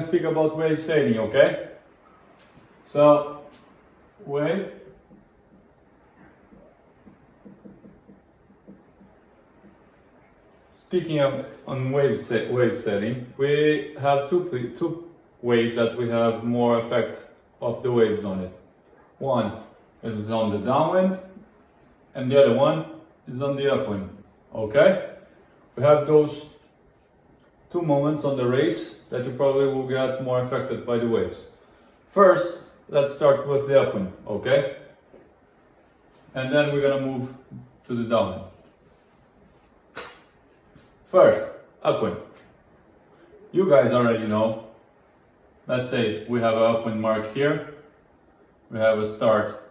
gonna speak about wave sailing, okay? So, wave. Speaking of on wave sailing, we have two ways that we have more effect of the waves on it. One is on the downwind, and the other one is on the upwind. Okay? We have those two moments on the race that you probably will get more affected by the waves. First, let's start with the upwind, okay? And then we're gonna move to the downwind. First, upwind. You guys already know. Let's say we have an upwind mark here. We have a start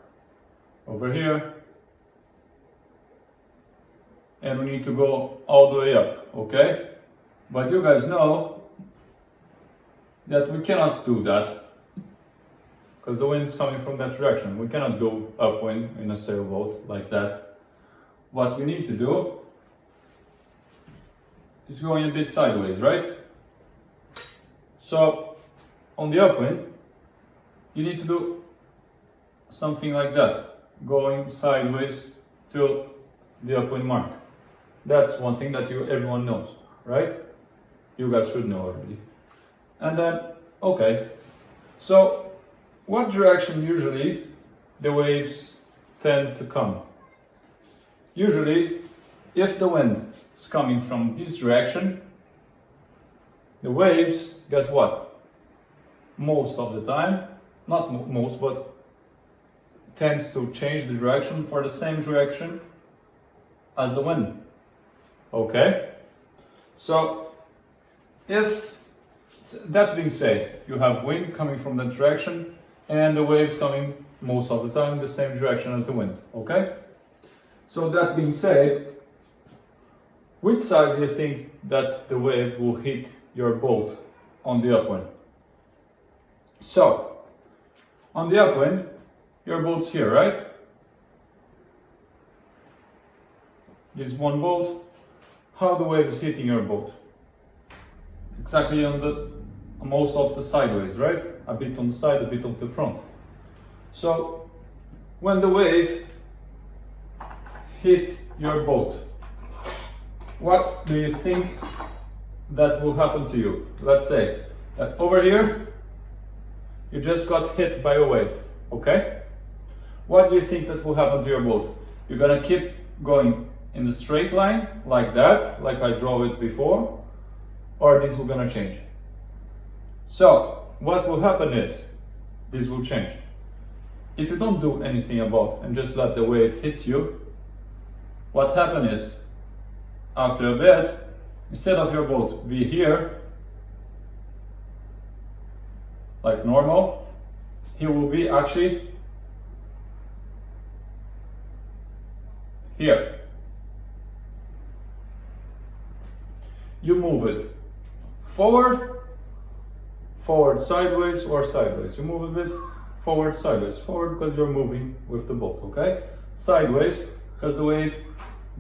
over here. And we need to go all the way up, okay? But you guys know that we cannot do that because the wind is coming from that direction. We cannot go upwind in a sailboat like that. What we need to do is going a bit sideways, right? So on the upwind, you need to do something like that, going sideways till the upwind mark. That's one thing that everyone knows, right? You guys should know already. And then, okay, so what direction usually the waves tend to come? Usually, if the wind is coming from this direction, the waves, guess what? Most of the time, not most, but tends to change the direction for the same direction as the wind. Okay? So, if that being said, you have wind coming from that direction and the waves coming most of the time in the same direction as the wind. Okay? So that being said, which side do you think that the wave will hit your boat on the upwind? So, on the upwind, your boat's here, right? This one boat. How the wave is hitting your boat? Exactly on the most of the sideways, right? A bit on the side, a bit on the front. So, when the wave hit your boat, what do you think that will happen to you? Let's say that over here, you just got hit by a wave, okay? What do you think that will happen to your boat? You're gonna keep going in the straight line, like that, like I drew it before, or this will gonna change? So, what will happen is, this will change. If you don't do anything about and just let the wave hit you, what happens is, after a bit, instead of your boat be here, like normal, he will be actually here. You move it forward, forward sideways, or sideways. You move a bit forward, sideways. Forward because you're moving with the boat, okay? Sideways because the wave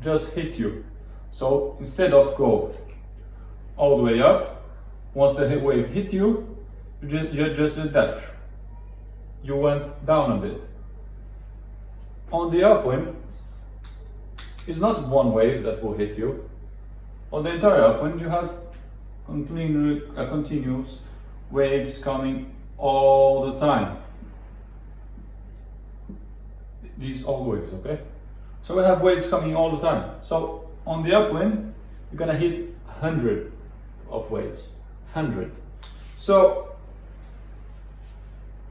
just hit you. So instead of go all the way up, once the wave hit you, you just did that. You went down a bit. On the upwind, it's not one wave that will hit you. On the entire upwind, you have continuous waves coming all the time. These all waves, okay? So we have waves coming all the time. So on the upwind, you're gonna hit 100 of waves. 100. So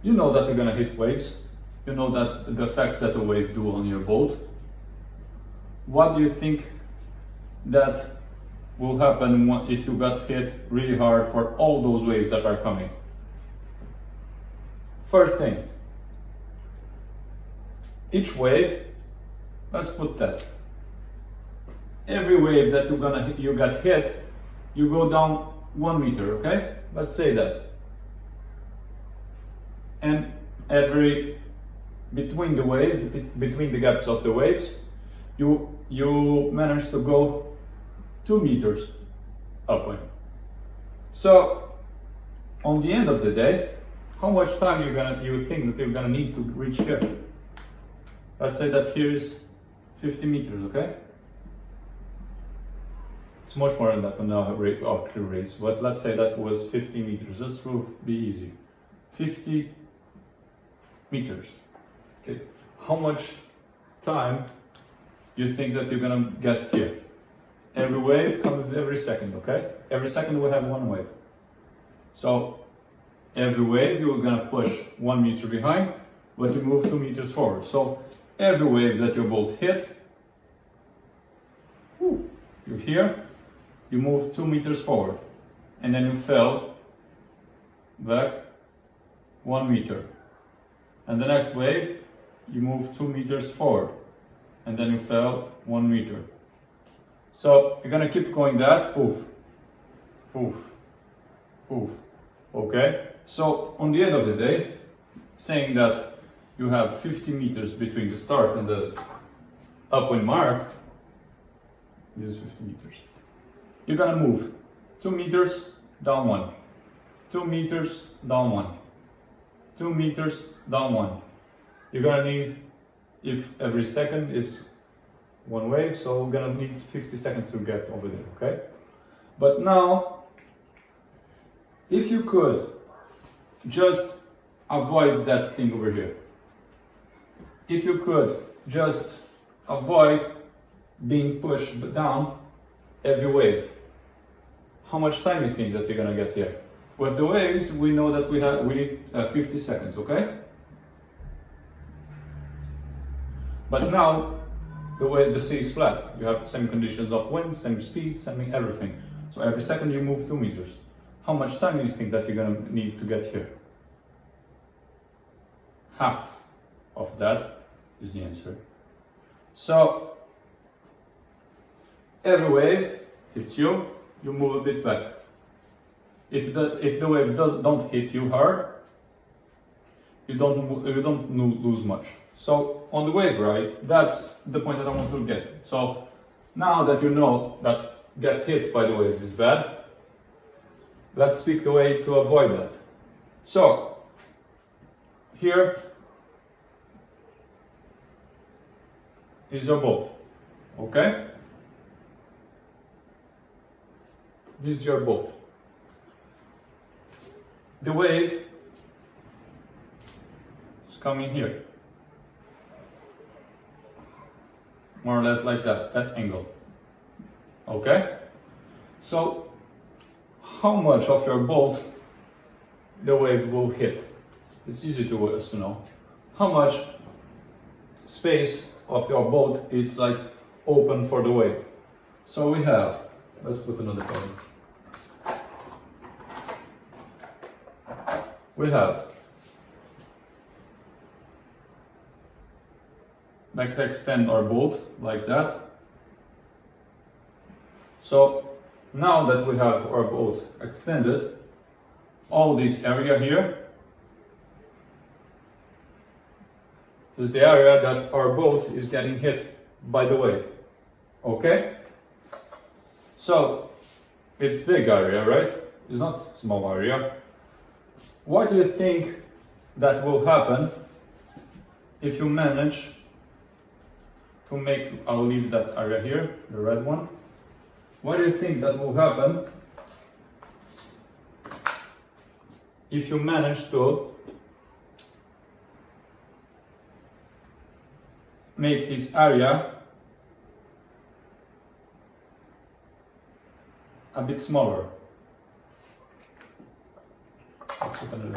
you know that you're gonna hit waves. You know that the effect that the wave do on your boat. What do you think that will happen if you got hit really hard for all those waves that are coming? First thing, each wave, let's put that. Every wave that you got hit, you go down 1 meter, okay? Let's say that. And between the waves, between the gaps of the waves, you manage to go 2 meters upwind. So on the end of the day, how much time you think that you're gonna need to reach here? Let's say that here is 50 meters, okay? It's much more than that on our crew race, but let's say that was 50 meters, just to be easy. 50 meters, okay? How much time do you think that you're gonna get here? Every wave comes every second, okay? Every second we have one wave. So every wave you're gonna push 1 meter behind, but you move 2 meters forward. So every wave that your boat hit, you're here, you move 2 meters forward, and then you fell back 1 meter. And the next wave, you move 2 meters forward, and then you fell 1 meter. So you're gonna keep going that, poof, poof, poof, okay? So on the end of the day, saying that you have 50 meters between the start and the upwind mark, this is 50 meters. You're gonna move 2 meters, down 1, 2 meters, down 1, 2 meters, down 1. You're gonna need, if every second is one wave, so we're gonna need 50 seconds to get over there, okay? But now, if you could just avoid that thing over here, if you could just avoid being pushed down every wave, how much time do you think that you're gonna get here? With the waves, we know that we need 50 seconds, okay? But now, the way the sea is flat, you have the same conditions of wind, same speed, same everything. So every second you move 2 meters. How much time do you think that you're gonna need to get here? Half of that is the answer. So every wave hits you, you move a bit back. If the wave don't hit you hard, you don't lose much. So on the wave ride, that's the point that I want to get. So now that you know that get hit by the waves is bad, let's pick the way to avoid that. So here is your boat, okay? This is your boat. The wave is coming here. More or less like that angle. Okay? So, how much of your boat the wave will hit? It's easy to us to know. How much space of your boat is like open for the wave? So we have, let's put another color. We have, like, extend our boat like that. So now that we have our boat extended, all this area here is the area that our boat is getting hit by the wave. Okay? So it's big area, right? It's not small area. What do you think that will happen if you manage to make, I'll leave that area here, the red one. What do you think that will happen if you manage to make this area a bit smaller? Let's look at it.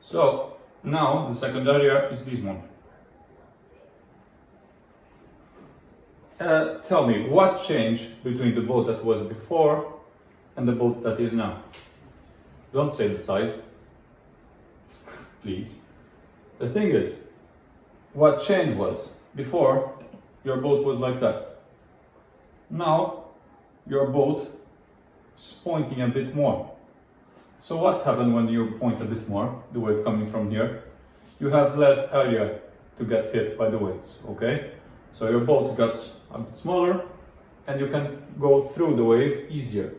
So now the second area is this one. Tell me, what changed between the boat that was before and the boat that is now? Don't say the size, please. The thing is, what changed was, before, your boat was like that. Now, your boat is pointing a bit more. So what happened when you point a bit more, the wave coming from here? You have less area to get hit by the waves, okay? So your boat gets a bit smaller and you can go through the wave easier.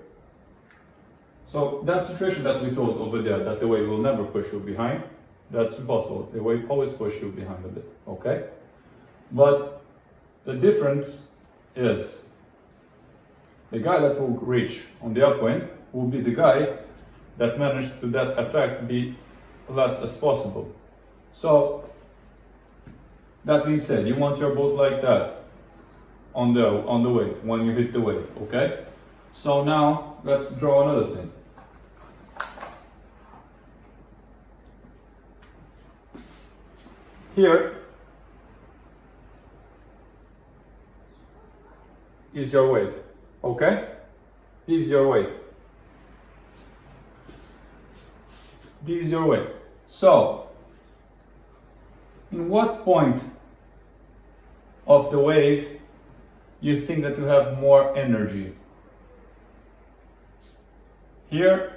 So that situation that we told over there, that the wave will never push you behind, that's impossible. The wave always push you behind a bit, okay? But the difference is the guy that will reach on the upwind will be the guy that managed to that effect be less as possible. So that being said, you want your boat like that on the wave when you hit the wave, okay? So now let's draw another thing. Here is your wave, okay? Is your wave. This is your wave. So, in what point of the wave you think that you have more energy? Here,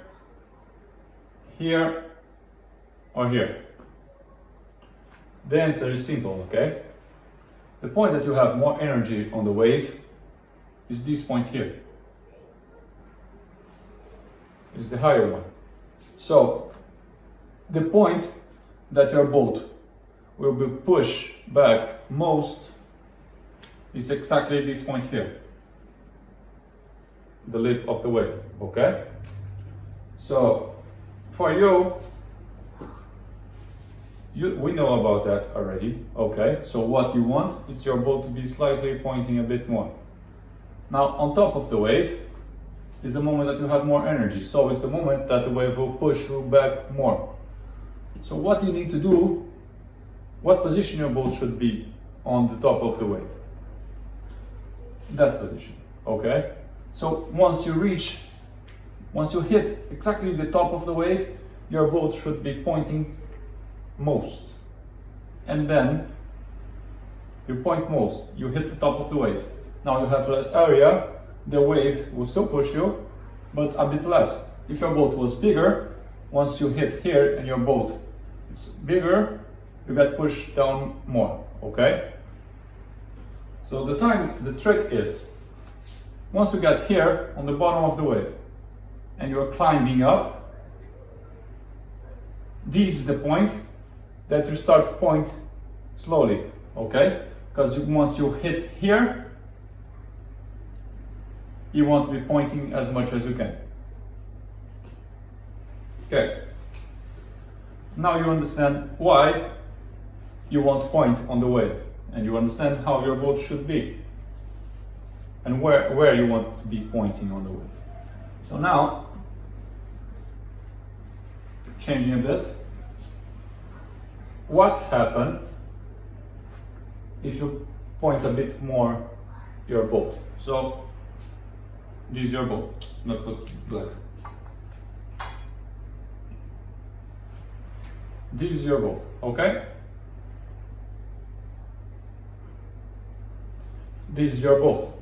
here, or here? The answer is simple, okay? The point that you have more energy on the wave is this point here. It's the higher one. So, the point that your boat will be pushed back most is exactly this point here. The lip of the wave, okay? So, for you, we know about that already, okay? So what you want, it's your boat to be slightly pointing a bit more. Now, on top of the wave is the moment that you have more energy. So it's the moment that the wave will push you back more. So what you need to do, what position your boat should be on the top of the wave? That position, okay? So once you hit exactly the top of the wave, your boat should be pointing most. And then you point most, you hit the top of the wave. Now you have less area, the wave will still push you, but a bit less. If your boat was bigger, once you hit here and your boat is bigger, you get pushed down more, okay? So the trick is, once you get here on the bottom of the wave and you're climbing up, this is the point that you start to point slowly, okay? Because once you hit here, you want to be pointing as much as you can. Okay. Now you understand why you want to point on the wave, and you understand how your boat should be, and where you want to be pointing on the wave. So now, changing a bit, what happens if you point a bit more your boat? So this is your boat, not put black. This is your boat, okay? This is your boat.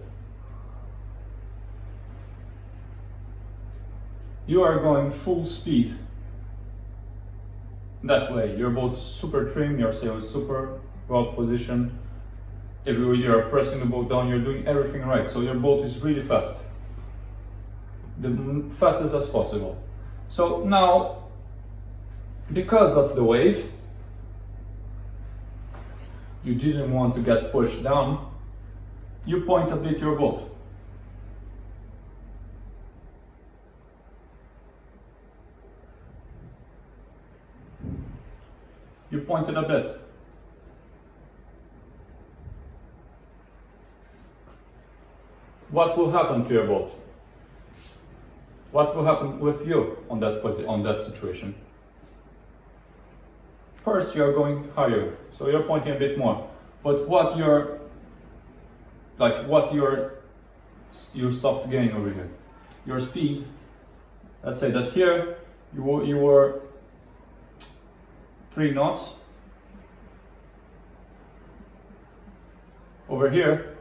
You are going full speed that way. Your boat's super trim, your sail is super well positioned. Everywhere you're pressing the boat down, you're doing everything right. So your boat is really fast. The fastest as possible. So now, because of the wave, you didn't want to get pushed down, you point a bit your boat. You point it a bit. What will happen to your boat? What will happen with you on that situation? First, you are going higher, so you're pointing a bit more. But you stopped gaining over here. Your speed. Let's say that here you were 3 knots. Over here,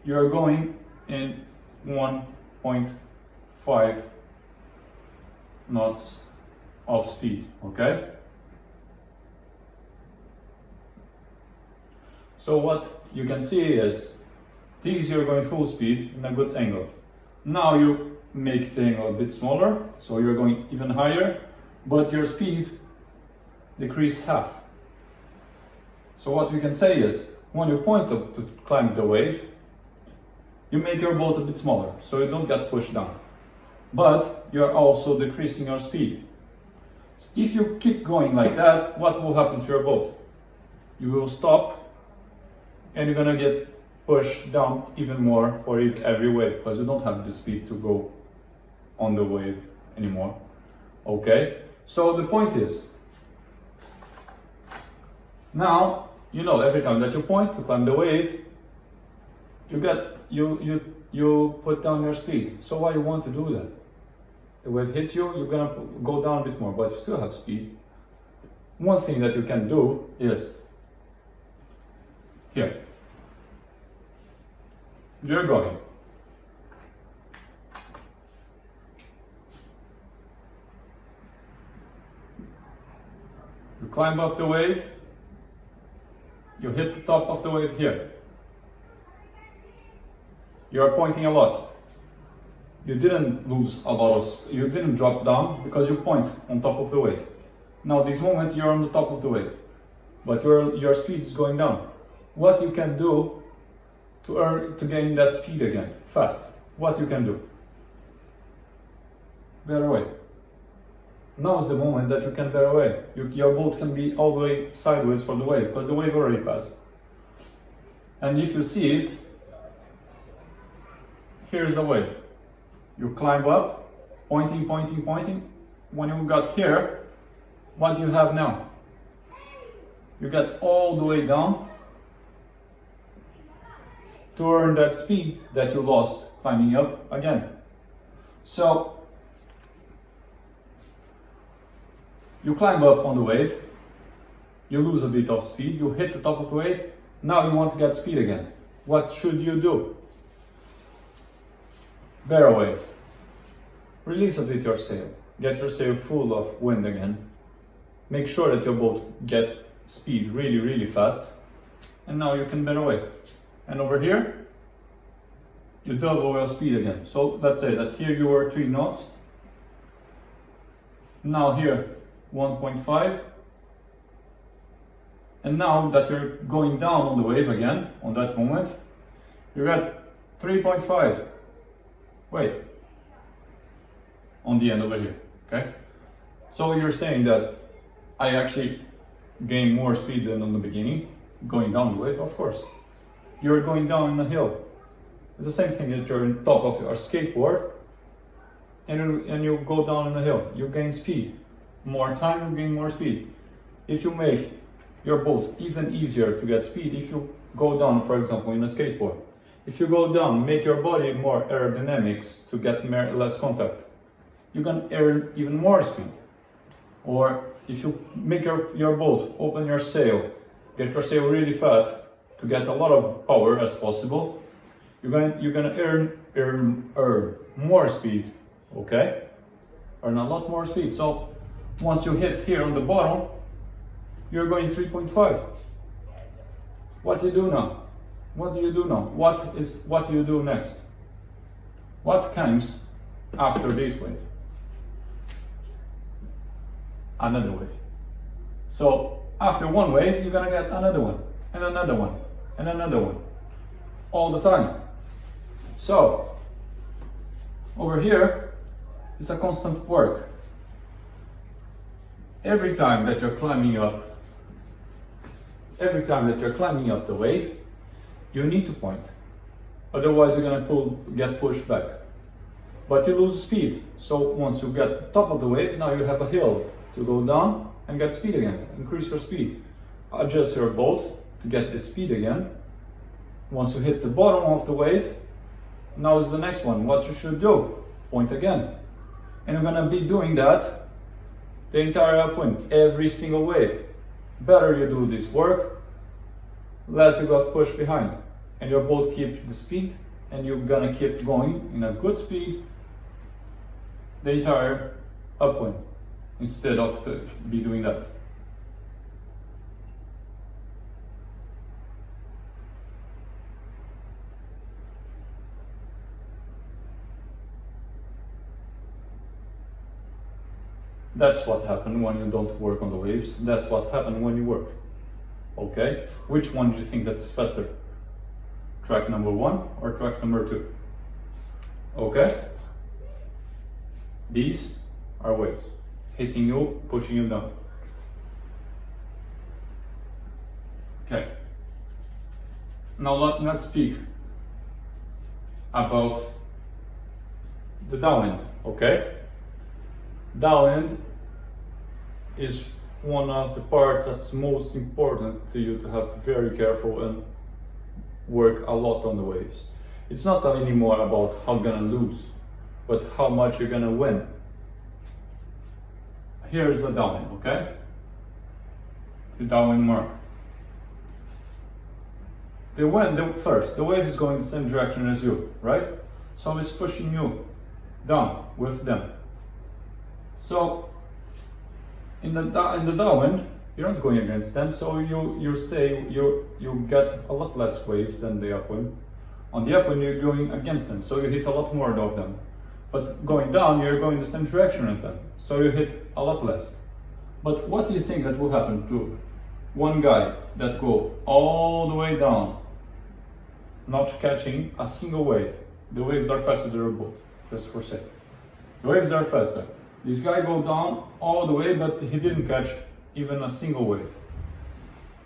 you are going in 1.5 knots of speed, okay? So what you can see is, these you're going full speed in a good angle. Now you make the angle a bit smaller, so you're going even higher, but your speed decreased half. So what we can say is, when you point up to climb the wave, you make your boat a bit smaller, so you don't get pushed down. But you're also decreasing your speed. If you keep going like that, what will happen to your boat? You will stop, and you're gonna get pushed down even more for every wave, because you don't have the speed to go on the wave anymore. Okay, so the point is, now you know every time that you point to climb the wave, you put down your speed. So why you want to do that? The wave hits you, you're gonna go down a bit more, but you still have speed. One thing that you can do is here. You're going. You climb up the wave. You hit the top of the wave here. You are pointing a lot. You didn't lose a lot of, you didn't drop down because you point on top of the wave. Now this moment you're on the top of the wave, but your speed is going down. What you can do to gain that speed again, fast? What you can do? Bear away. Now is the moment that you can bear away. Your boat can be all the way sideways for the wave, because the wave already passed. And if you see it, here's the wave. You climb up, pointing, pointing, pointing. When you got here, what do you have now? You get all the way down to earn that speed that you lost climbing up again. So you climb up on the wave, you lose a bit of speed, you hit the top of the wave, now you want to get speed again. What should you do? Bear away. Release a bit your sail. Get your sail full of wind again. Make sure that your boat get speed really, really fast. And now you can bear away. And over here, you double your speed again. So let's say that here you were 3 knots. Now here, 1.5. And now that you're going down on the wave again, on that moment, you're at 3.5. Wait. On the end over here, okay? So you're saying that I actually gain more speed than on the beginning, going down the wave? Of course. You're going down a hill. It's the same thing that you're on top of your skateboard and you go down on a hill. You gain speed. More time, you gain more speed. If you make your boat even easier to get speed, if you go down, for example, in a skateboard, if you go down, make your body more aerodynamics to get less contact, you can earn even more speed. Or if you make your boat, open your sail, get your sail really fat to get a lot of power as possible, you're gonna earn more speed, okay? Earn a lot more speed. So once you hit here on the bottom, you're going 3.5. What do you do now? What do you do now? What do you do next? What comes after this wave? Another wave. So after one wave, you're gonna get another one, and another one, and another one, all the time. So over here, it's a constant work. Every time that you're climbing up the wave, you need to point. Otherwise, you're gonna get pushed back. But you lose speed. So once you get top of the wave, now you have a hill to go down and get speed again. Increase your speed. Adjust your boat to get the speed again. Once you hit the bottom of the wave, now is the next one. What you should do? Point again. And you're gonna be doing that the entire upwind, every single wave. Better you do this work, less you got pushed behind. And your boat keeps the speed, and you're gonna keep going in a good speed the entire upwind, instead of be doing that. That's what happens when you don't work on the waves. That's what happens when you work. Okay? Which one do you think that is faster? Track number 1 or track number 2? Okay? These are waves. Hitting you, pushing you down. Okay. Now let's speak about the downwind, okay? Downwind is one of the parts that's most important to you to have very careful and work a lot on the waves. It's not anymore about how you're gonna lose, but how much you're gonna win. Here's the downwind, okay? The downwind mark. The wave is going the same direction as you, right? So it's pushing you down with them. So in the downwind, you're not going against them, so you get a lot less waves than the upwind. On the upwind, you're going against them, so you hit a lot more of them. But going down, you're going the same direction as them, so you hit a lot less. But what do you think that will happen to one guy that go all the way down, not catching a single wave? The waves are faster than a boat, just for sake. The waves are faster. This guy go down all the way, but he didn't catch even a single wave.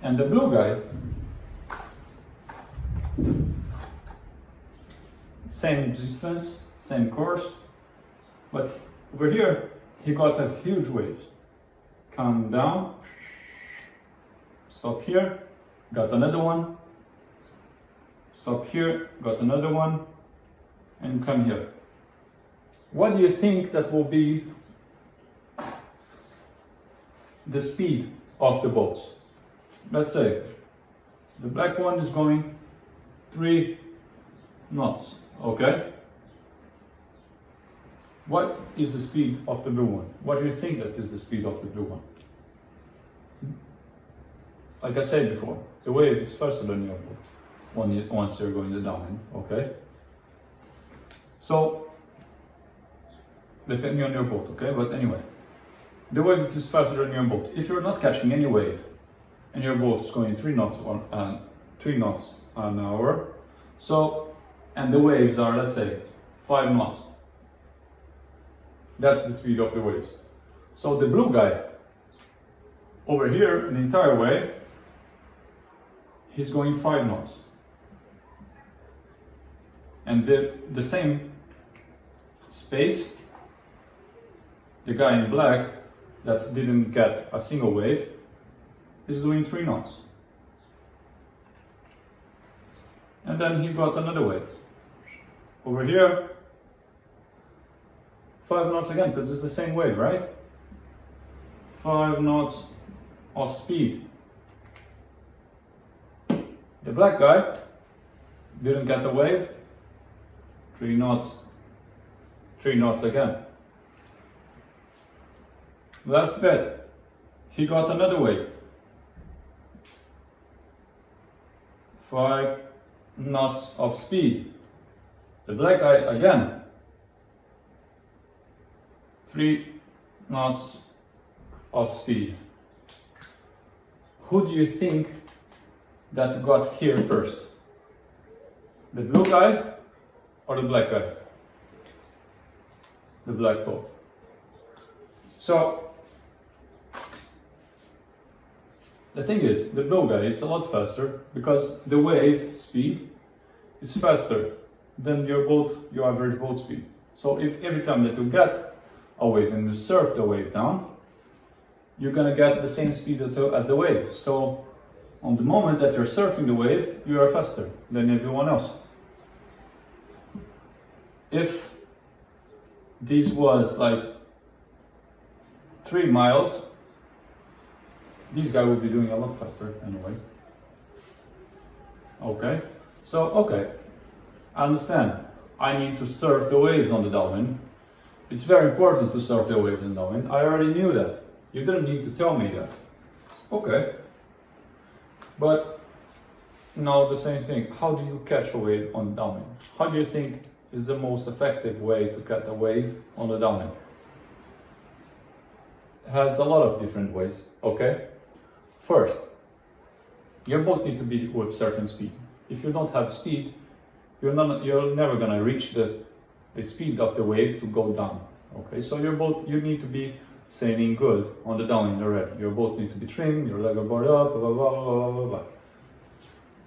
And the blue guy, same distance, same course, but over here he got a huge wave. Come down, stop here, got another one, stop here, got another one, and come here. What do you think that will be the speed of the boats? Let's say the black one is going 3 knots, okay? What is the speed of the blue one? What do you think that is the speed of the blue one? Like I said before, the wave is faster than your boat once you're going downwind, okay? So, depending on your boat, okay? But anyway, the wave is faster than your boat. If you're not catching any wave and your boat's going 3 knots an hour, so, and the waves are, let's say, 5 knots. That's the speed of the waves. So the blue guy over here, the entire way, he's going 5 knots. And the same space, the guy in black that didn't get a single wave is doing 3 knots. And then he got another wave. Over here, 5 knots again, because it's the same wave, right? 5 knots of speed. The black guy didn't get a wave, 3 knots, 3 knots again. Last bit, he got another wave. 5 knots of speed. The black guy again. 3 knots of speed. Who do you think that got here first? The blue guy or the black guy? The black boat. So the thing is, the blue guy is a lot faster because the wave speed is faster than your average boat speed. So if every time that you get a wave and you surf the wave down, you're gonna get the same speed as the wave. So on the moment that you're surfing the wave, you are faster than everyone else. If this was like 3 miles, this guy would be doing a lot faster anyway. Okay, so okay, I understand. I need to surf the waves on the downwind. It's very important to surf the waves on the downwind. I already knew that. You didn't need to tell me that. Okay, but now the same thing. How do you catch a wave on the downwind? How do you think is the most effective way to catch a wave on the downwind? has a lot of different ways, okay? First, your boat needs to be with certain speed. If you don't have speed, you're never gonna reach the speed of the wave to go down, okay? So your boat, you need to be sailing good on the downwind already. Your boat needs to be trimmed, your lugger board up, blah, blah, blah, blah, blah, blah.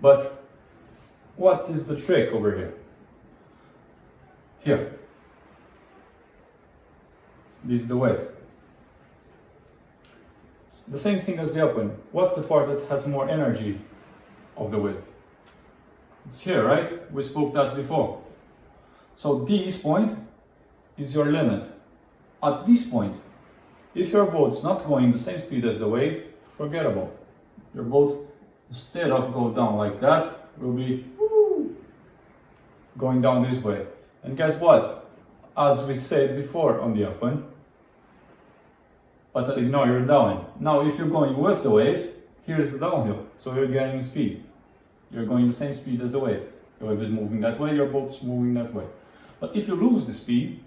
But what is the trick over here? Here. This is the wave. The same thing as the upwind. What's the part that has more energy of the wave? It's here, right? We spoke that before. So this point is your limit. At this point, if your boat's not going the same speed as the wave, forget about it. Your boat, instead of go down like that, will be going down this way. And guess what? As we said before on the upwind, but ignore your downwind. Now if you're going with the wave, here's the downhill, so you're gaining speed. You're going the same speed as the wave. The wave is moving that way, your boat's moving that way. But if you lose the speed,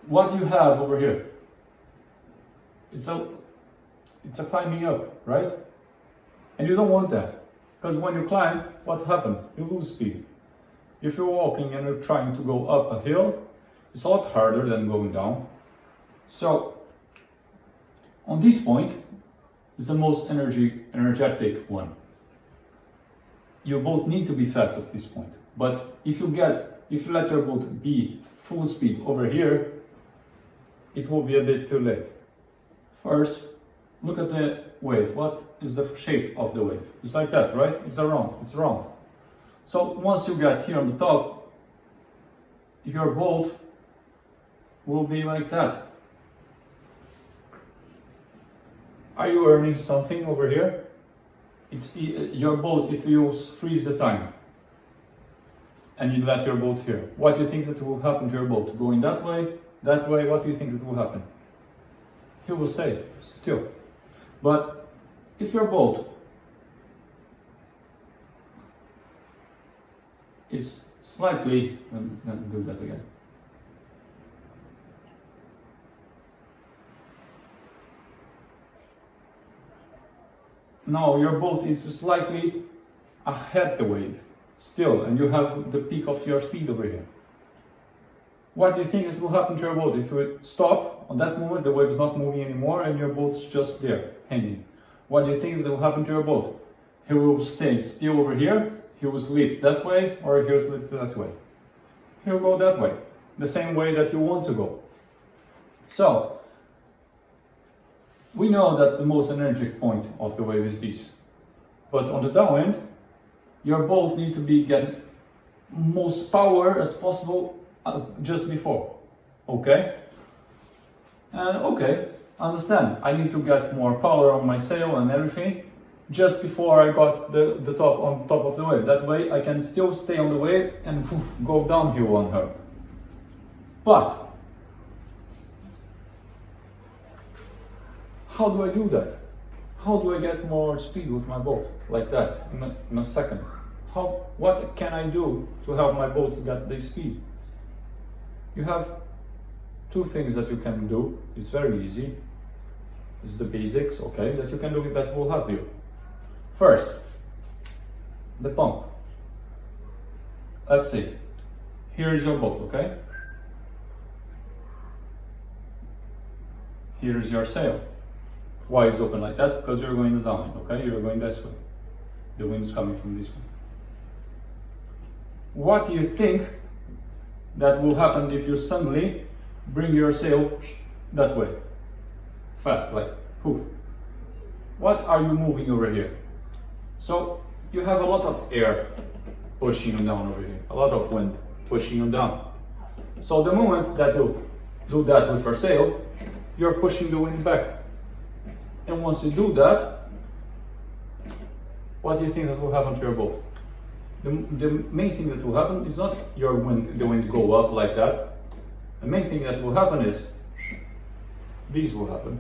what do you have over here? It's a climbing up, right? And you don't want that. Because when you climb, what happens? You lose speed. If you're walking and you're trying to go up a hill, it's a lot harder than going down. So, on this point, is the most energetic one. Your boat need to be fast at this point. But if you let your boat be full speed over here, it will be a bit too late. First, look at the wave. What is the shape of the wave? It's like that, right? It's round. So once you get here on the top, your boat will be like that. Are you earning something over here? It's your boat, if you freeze the time and you let your boat here, what do you think that will happen to your boat? Going that way, what do you think that will happen? He will stay still. But if your boat is slightly, let me do that again. Now your boat is slightly ahead the wave still, and you have the peak of your speed over here. What do you think it will happen to your boat if you stop on that moment? The wave is not moving anymore and your boat's just there hanging. What do you think will happen to your boat? He will stay still over here, he will slip that way, or he will slip that way. He will go that way, the same way that you want to go. So we know that the most energetic point of the wave is this. But on the downwind, your boat needs to be getting most power as possible just before. Okay? And okay, understand. I need to get more power on my sail and everything just before I got the top on top of the wave. That way I can still stay on the wave and go downhill on her. But how do I do that? How do I get more speed with my boat like that in a second? What can I do to help my boat to get this speed? You have two things that you can do. It's very easy. It's the basics, okay, that you can do that will help you. First, the pump. Let's see. Here is your boat, okay? Here is your sail. Why is open like that? Because you're going down, okay? You're going this way. The wind is coming from this way. What do you think that will happen if you suddenly bring your sail that way? Fast, like poof. What are you moving over here? So you have a lot of air pushing you down over here, a lot of wind pushing you down. So the moment that you do that with your sail, you're pushing the wind back. And once you do that, what do you think that will happen to your boat? The main thing that will happen is not the wind go up like that. The main thing that will happen is this will happen.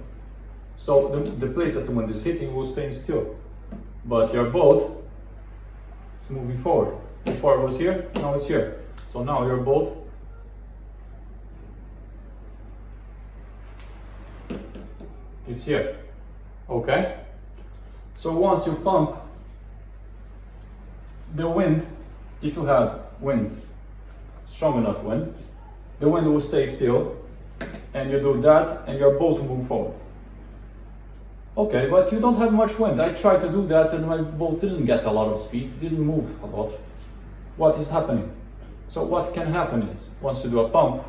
So the place that the wind is hitting will stay still. But your boat is moving forward. Before it was here, now it's here. So now your boat It's here. Okay? So once you pump, the wind, if you have wind, strong enough wind, the wind will stay still, and you do that, and your boat will move forward. Okay, but you don't have much wind. I tried to do that, and my boat didn't get a lot of speed, didn't move a lot. What is happening? So what can happen is, once you do a pump,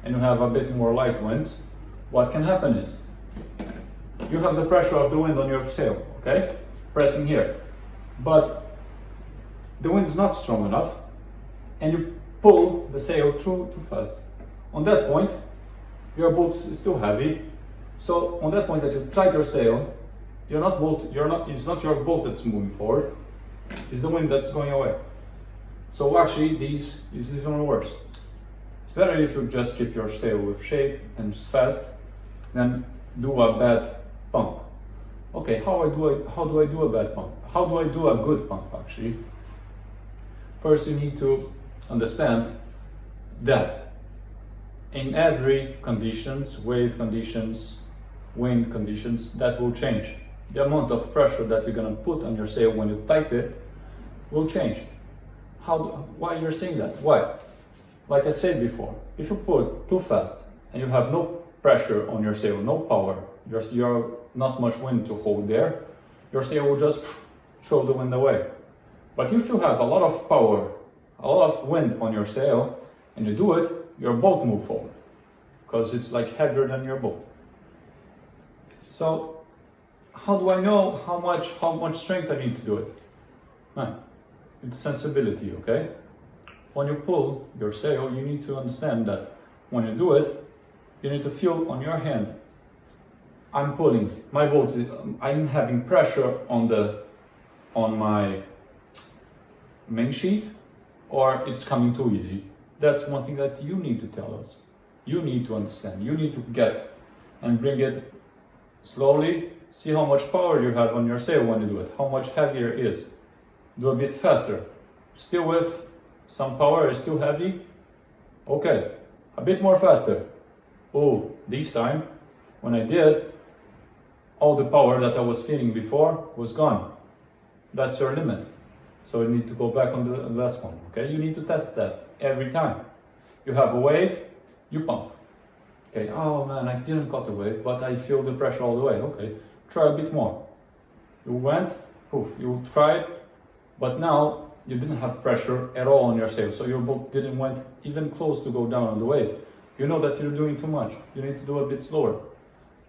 and you have a bit more light winds, what can happen is, you have the pressure of the wind on your sail, okay? Pressing here. But the wind is not strong enough, and you pull the sail too fast. On that point, your boat is still heavy. So on that point that you tighten your sail, it's not your boat that's moving forward, it's the wind that's going away. So actually this is even worse. It's better if you just keep your sail with shape and just fast than do a bad pump. Okay, how do I do a bad pump? How do I do a good pump actually? First you need to understand that in every conditions, wave conditions, wind conditions, that will change. The amount of pressure that you're going to put on your sail when you tighten it will change. Why you're saying that? Why? Like I said before, if you put too fast and you have no pressure on your sail, no power, you're not much wind to hold there, your sail will just throw the wind away. But if you have a lot of power, a lot of wind on your sail, and you do it, your boat move forward, because it's like heavier than your boat. So how do I know how much strength I need to do it? It's sensibility, okay? When you pull your sail, you need to understand that when you do it, you need to feel on your hand. I'm pulling my boat. I'm having pressure on my main sheet, or it's coming too easy. That's one thing that you need to tell us. You need to understand. You need to get and bring it slowly. See how much power you have on your sail when you do it. How much heavier it is. Do a bit faster. Still with some power, it's still heavy. Okay, a bit more faster. Oh, this time, when I did, all the power that I was feeling before was gone. That's your limit. So you need to go back on the last one, okay? You need to test that every time. You have a wave, you pump. Okay, oh man, I didn't got the wave, but I feel the pressure all the way. Okay, try a bit more. You went, poof, you tried, but now you didn't have pressure at all on your sail, so your boat didn't went even close to go down on the wave. You know that you're doing too much. You need to do a bit slower.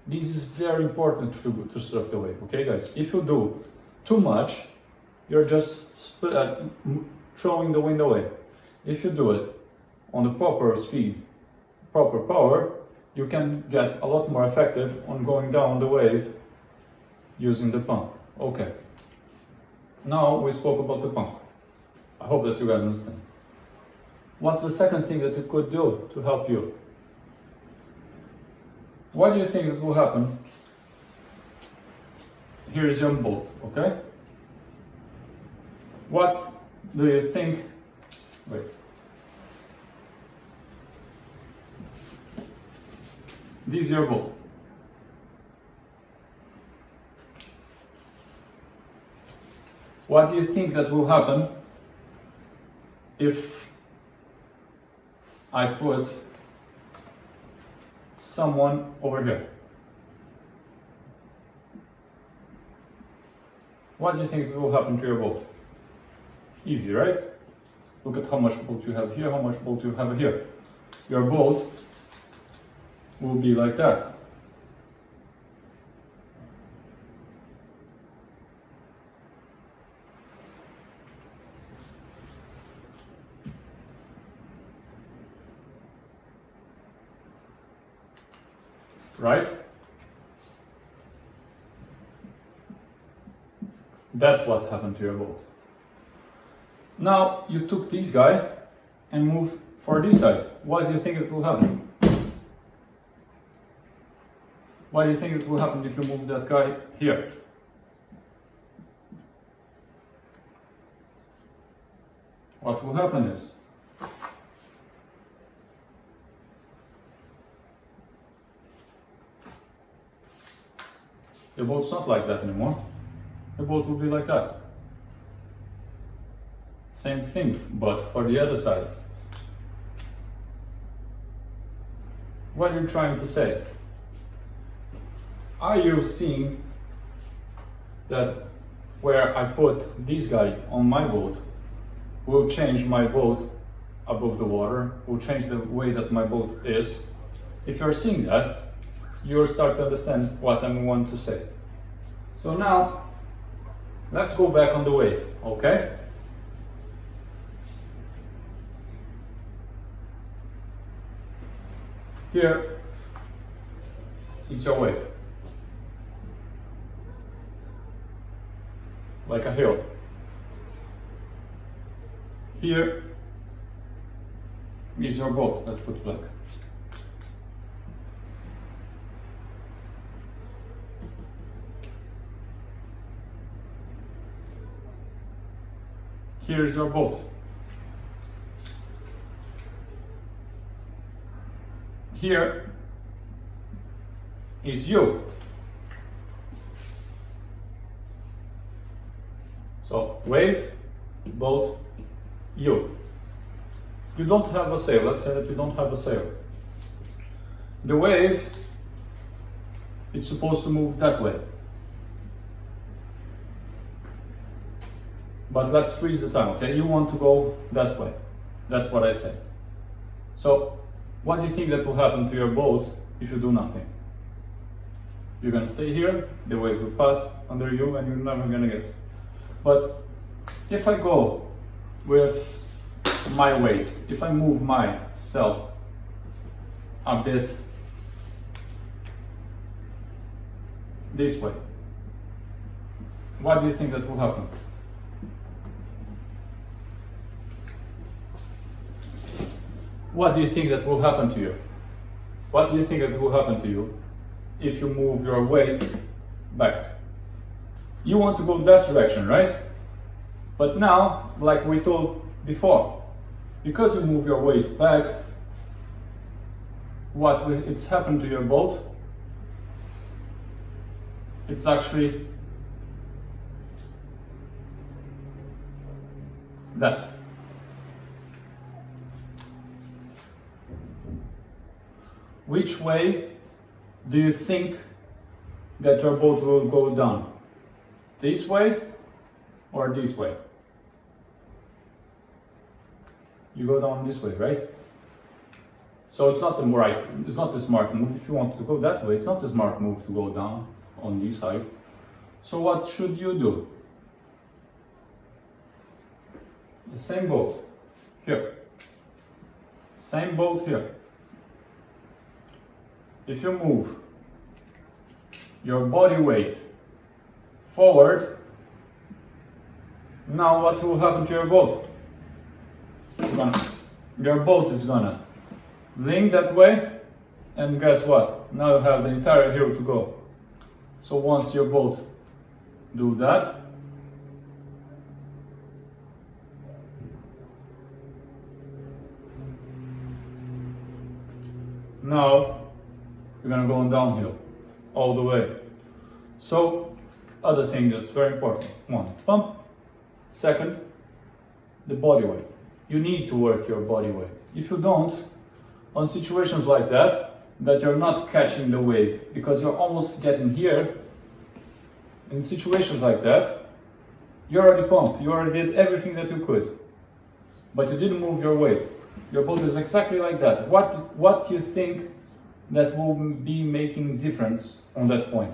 This is very important to surf the wave, okay guys? If you do too much, you're just throwing the wind away. If you do it on the proper speed, proper power, you can get a lot more effective on going down the wave using the pump. Okay. Now we spoke about the pump. I hope that you guys understand. What's the second thing that you could do to help you? What do you think will happen? Here is your boat, okay? What do you think? Wait. This is your boat. What do you think that will happen if I put someone over here? What do you think will happen to your boat? Easy, right? Look at how much boat you have here, how much boat you have here. Your boat will be like that. Right? That's what happened to your boat. Now you took this guy and moved for this side. What do you think it will happen? What do you think it will happen if you move that guy here? What will happen is, Your boat's not like that anymore. Your boat will be like that. Same thing, but for the other side. What are you trying to say? Are you seeing that where I put this guy on my boat will change my boat above the water, will change the way that my boat is? If you're seeing that, you'll start to understand what I want to say. So now, let's go back on the wave, okay? Here, it's your wave. Like a hill. Here is your boat, let's put it black. Here is your boat. Here is you. So wave, boat, you. You don't have a sail. Let's say that you don't have a sail. The wave, it's supposed to move that way. But let's freeze the time, okay? You want to go that way. That's what I say. So, what do you think that will happen to your boat if you do nothing? You're gonna stay here, the wave will pass under you and you're never gonna get. But if I go with my weight, if I move myself a bit this way, what do you think that will happen? What do you think that will happen to you? What do you think that will happen to you if you move your weight back? You want to go that direction, right? But now, like we told before, because you move your weight back, it's happened to your boat? It's actually that. Which way do you think that your boat will go down? This way or this way? You go down this way, right? So it's not the smart move. If you want to go that way, it's not the smart move to go down on this side. So what should you do? The same boat here. Same boat here. If you move your body weight forward, now what will happen to your boat? Your boat is gonna lean that way, and guess what? Now you have the entire hill to go. So once your boat do that, now you're gonna go on downhill all the way. So, other thing that's very important. One, pump. Second, the body weight. You need to work your body weight. If you don't, on situations like that you're not catching the wave because you're almost getting here, in situations like that, you already pumped, you already did everything that you could, but you didn't move your weight. Your boat is exactly like that. What do you think that will be making difference on that point?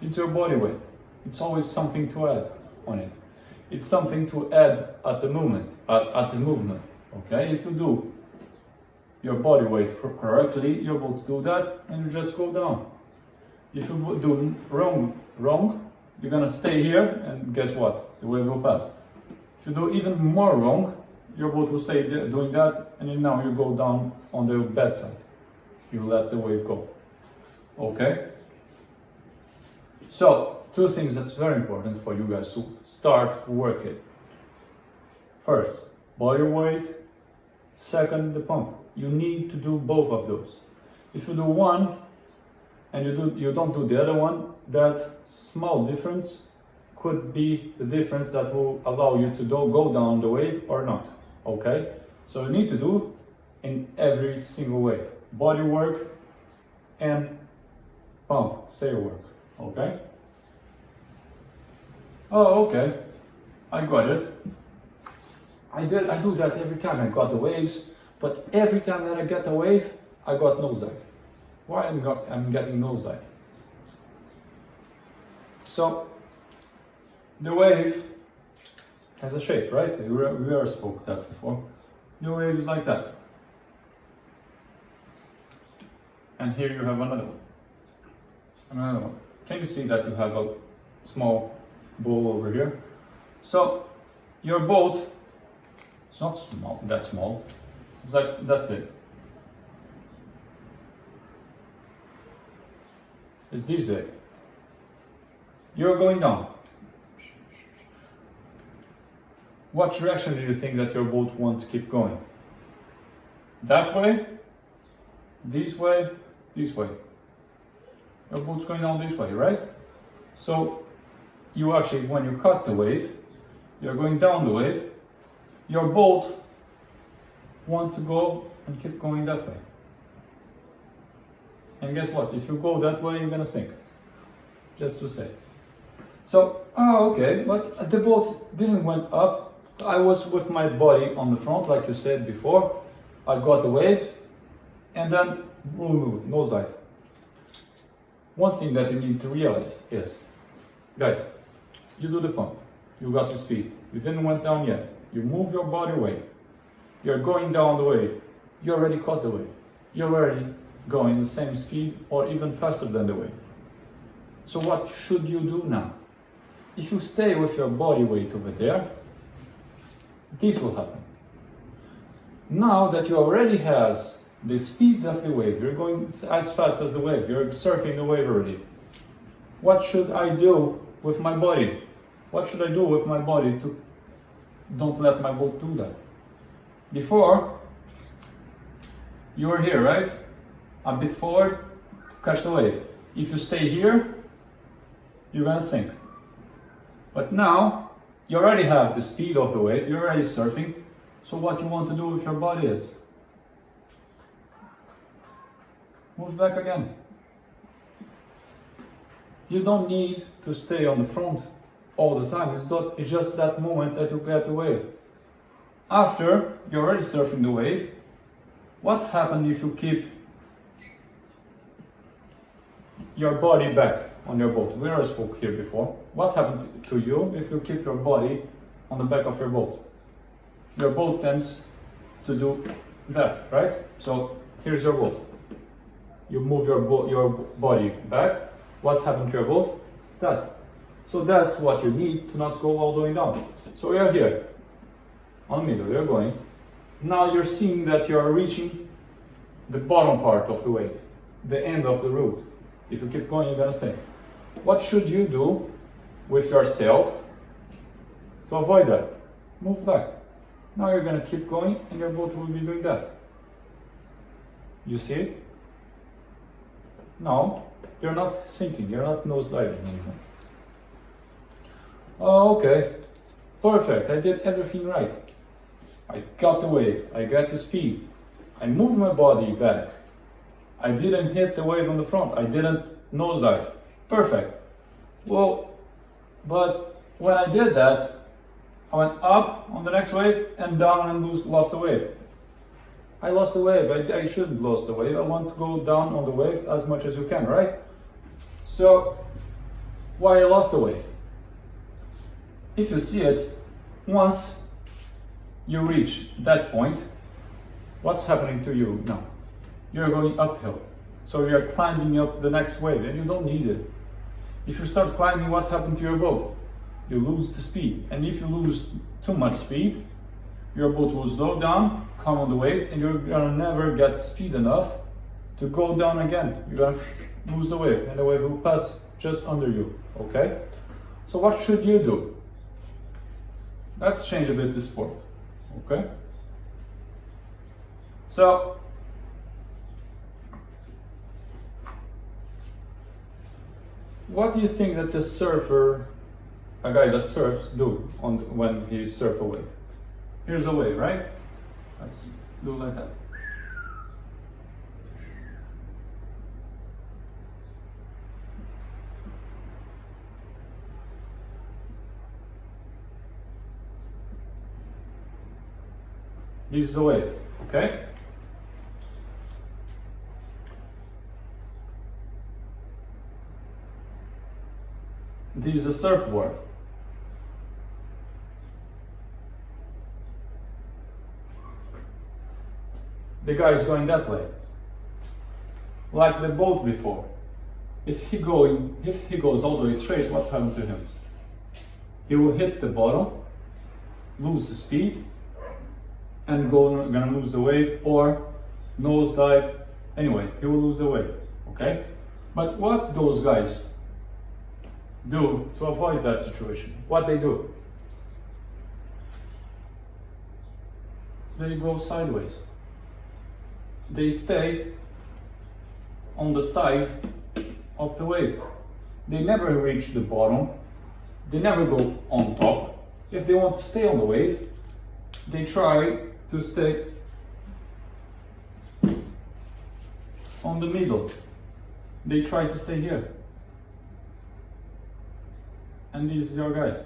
It's your body weight. It's always something to add on it. It's something to add at the movement. Okay, if you do your body weight correctly, you're able to do that, and you just go down. If you do wrong, you're gonna stay here, and guess what? The wave will pass. If you do even more wrong, your boat will stay doing that, and then now you go down on the bad side. You let the wave go. Okay? So, two things that's very important for you guys to start working. First, body weight. Second, the pump. You need to do both of those. If you do one and you don't do the other one, that small difference could be the difference that will allow you to go down the wave or not. Okay? So you need to do in every single wave. Body work and pump, sail work. Okay? Oh, okay. I got it. I do that every time I got the waves, but every time that I get the wave, I got nosedive. Why I'm getting nosedive? So the wave has a shape, right? We already spoke that before. The wave is like that. And here you have another one. Another one. Can you see that you have a small ball over here? So your boat, it's not small, that small, it's like that big. It's this big. You're going down. What direction do you think that your boat wants to keep going? That way? This way? This way? Your boat's going down this way, right? So you actually, when you cut the wave, you're going down the wave, your boat wants to go and keep going that way. And guess what? If you go that way, you're gonna sink. Just to say. So, okay, but the boat didn't went up. I was with my body on the front, like you said before. I got the wave, and then nosedive. One thing that you need to realize is, guys, you do the pump, you got the speed, you didn't went down yet, you move your body weight, you're going down the wave, you already caught the wave, you're already going the same speed or even faster than the wave. So what should you do now? If you stay with your body weight over there, this will happen. Now that you already has the speed of the wave, you're going as fast as the wave, you're surfing the wave already. What should I do with my body? What should I do with my body to don't let my boat do that? Before, you were here, right? A bit forward to catch the wave. If you stay here, you're gonna sink. But now, you already have the speed of the wave, you're already surfing, so what you want to do with your body is move back again. You don't need to stay on the front all the time, it's just that moment that you get the wave. After you're already surfing the wave, what happens if you keep your body back on your boat? We already spoke here before. What happens to you if you keep your body on the back of your boat? Your boat tends to do that, right? So here's your boat. You move your body back. What happened to your boat? That. So that's what you need to not go all the way down. So you're here, on the middle, you're going. Now you're seeing that you're reaching the bottom part of the wave, the end of the route. If you keep going, you're gonna sink. What should you do with yourself to avoid that? Move back. Now you're gonna keep going and your boat will be doing that. You see it? Now, you're not sinking, you're not nosediving anymore. Oh, okay, perfect, I did everything right. I got the wave, I got the speed, I moved my body back. I didn't hit the wave on the front, I didn't nosedive. Perfect. Well, but when I did that, I went up on the next wave and down and lost the wave. I lost the wave, I shouldn't lose the wave. I want to go down on the wave as much as you can, right? So, why I lost the wave? If you see it, once you reach that point, what's happening to you now? You're going uphill. So you're climbing up the next wave and you don't need it. If you start climbing, what happened to your boat? You lose the speed. And if you lose too much speed, your boat will slow down, come on the wave, and you're gonna never get speed enough to go down again. You're gonna lose the wave and the wave will pass just under you, okay? So what should you do? Let's change a bit the sport, okay? So, What do you think that the surfer, a guy that surfs, do when he surf a wave? Here's a wave, right? Let's do like that. This is a wave, okay? This is a surfboard. The guy is going that way, like the boat before. If he goes all the way straight, what happens to him? He will hit the bottom, lose the speed, and gonna lose the wave, or nosedive. Anyway, he will lose the wave. Okay, but what those guys do to avoid that situation? What they do? They go sideways. They stay on the side of the wave. They never reach the bottom. They never go on top. If they want to stay on the wave, they try to stay on the middle. They try to stay here. And this is your guy.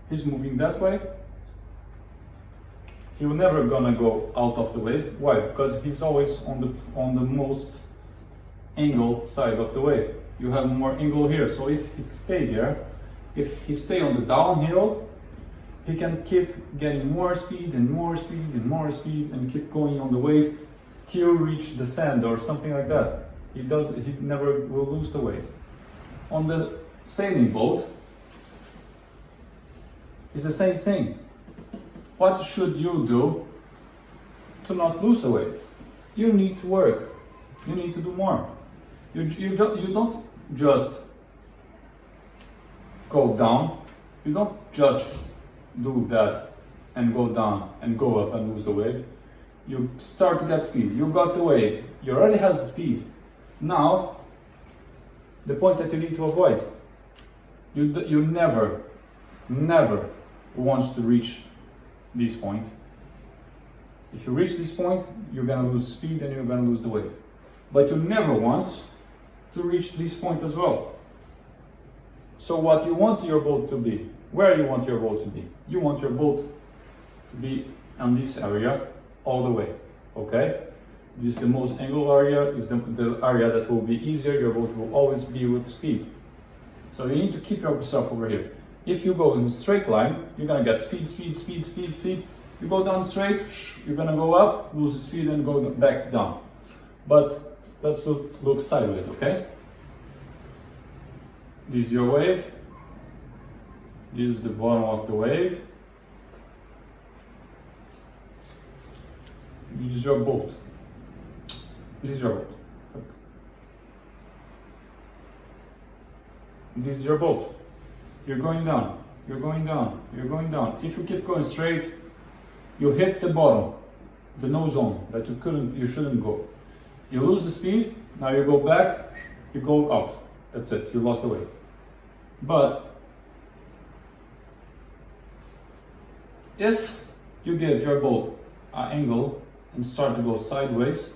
He's moving that way. He's never gonna go out of the wave. Why? Because he's always on the most angled side of the wave. You have more angle here. So if he stay here, if he stay on the downhill, he can keep getting more speed and more speed and more speed and keep going on the wave till reach the sand or something like that. He never will lose the wave. On the sailing boat, it's the same thing. What should you do to not lose the wave? You need to work. You need to do more. You don't just go down. You don't just do that and go down and go up and lose the wave. You start to get speed. You got the wave. You already have speed. Now, the point that you need to avoid. You never want to reach this point. If you reach this point, you're gonna lose speed and you're gonna lose the wave. But you never want to reach this point as well. So what you want your boat to be, where you want your boat to be? You want your boat to be on this area all the way, okay? This is the most angled area, is the area that will be easier, your boat will always be with speed. So you need to keep yourself over here. If you go in a straight line, you're gonna get speed, speed, speed, speed, speed. You go down straight, you're gonna go up, lose the speed and go back down. But let's look sideways, okay? This is your wave. This is the bottom of the wave. This is your boat. This is your boat. This is your boat. You're going down. You're going down. You're going down. If you keep going straight, you hit the bottom, the no zone that you shouldn't go. You lose the speed. Now you go back. You go out. That's it. You lost the wave. But if you give your boat an angle and start to go sideways,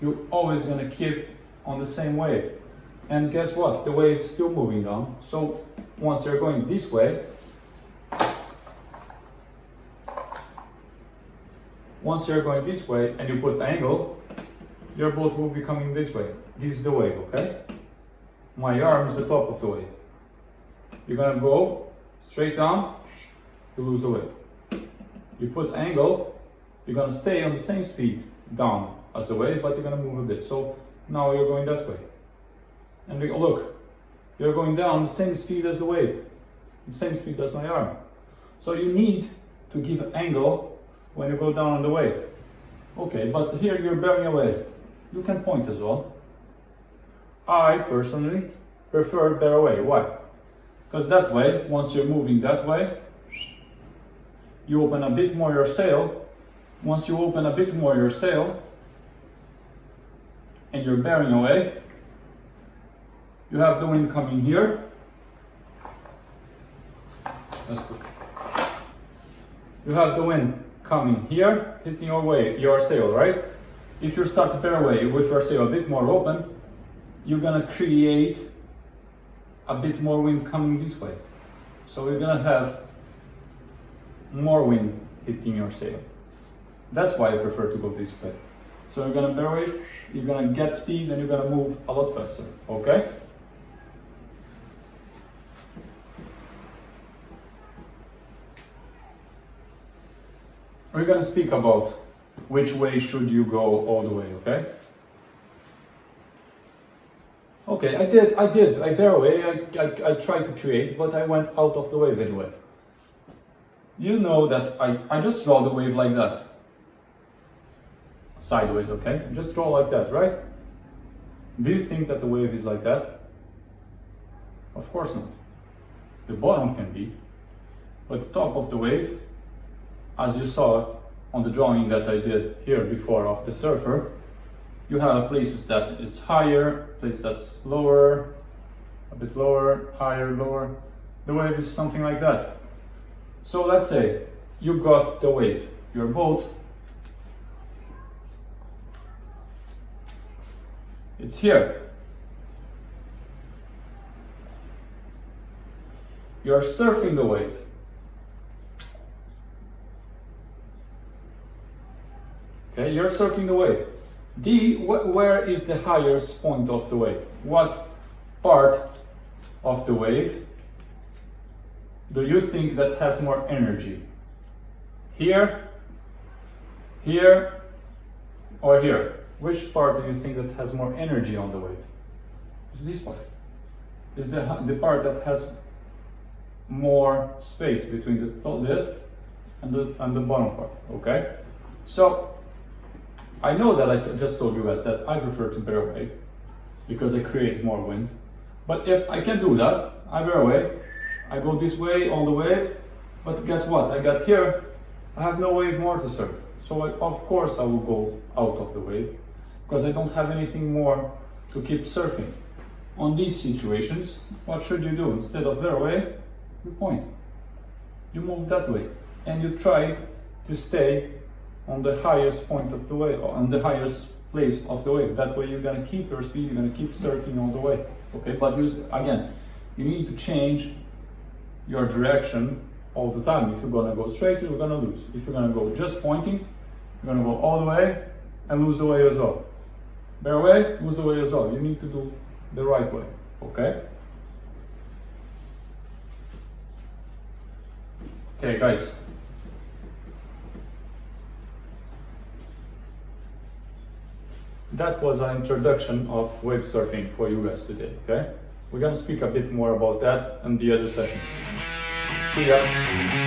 you're always going to keep on the same wave. And guess what? The wave is still moving down. So once you're going this way, and you put angle, your boat will be coming this way. This is the wave, okay? My arm is the top of the wave. You're gonna go straight down, you lose the wave. You put angle, you're gonna stay on the same speed down as the wave, but you're gonna move a bit. So now you're going that way. And look, you're going down the same speed as the wave, the same speed as my arm. So you need to give an angle when you go down on the wave. Okay, but here you're bearing a wave. You can point as well. I personally prefer bear away. Why? Because that way, once you're moving that way, you open a bit more your sail. Once you open a bit more your sail, and you're bearing away, you have the wind coming here. That's good. You have the wind coming here, hitting your sail, right? If you start to bear away with your sail a bit more open, you're gonna create a bit more wind coming this way. So you're gonna have more wind hitting your sail. That's why I prefer to go this way. So you're gonna bear away, you're gonna get speed, and you're gonna move a lot faster, okay? We're gonna speak about which way should you go all the way, okay? Okay, I bear away, I tried to create, but I went out of the wave anyway. You know that I just draw the wave like that. Sideways, okay? Just draw like that, right? Do you think that the wave is like that? Of course not. The bottom can be, but the top of the wave, as you saw on the drawing that I did here before of the surfer, you have places that is higher, place that's lower, a bit lower, higher, lower. The wave is something like that. So let's say you got the wave, your boat, it's here. You're surfing the wave. Okay, you're surfing the wave. Where is the highest point of the wave? What part of the wave do you think that has more energy? Here, here, or here? Which part do you think that has more energy on the wave? It's this part. It's the part that has more space between the top and the bottom part, okay? So, I know that I just told you guys that I prefer to bear away because I create more wind. But if I can do that, I bear away, I go this way on the wave, but guess what? I got here, I have no wave more to surf. So of course I will go out of the wave because I don't have anything more to keep surfing. On these situations, what should you do? Instead of bear away, you point. You move that way and you try to stay on the highest point of the wave, on the highest place of the wave. That way you're gonna keep your speed, you're gonna keep surfing all the way. Okay, but again, you need to change your direction all the time. If you're gonna go straight, you're gonna lose. If you're gonna go just pointing, you're gonna go all the way and lose the way as well. Bear away, lose the way as well. You need to do the right way, okay? Okay, guys. That was an introduction of wave surfing for you guys today, okay? We're gonna speak a bit more about that in the other session. See ya!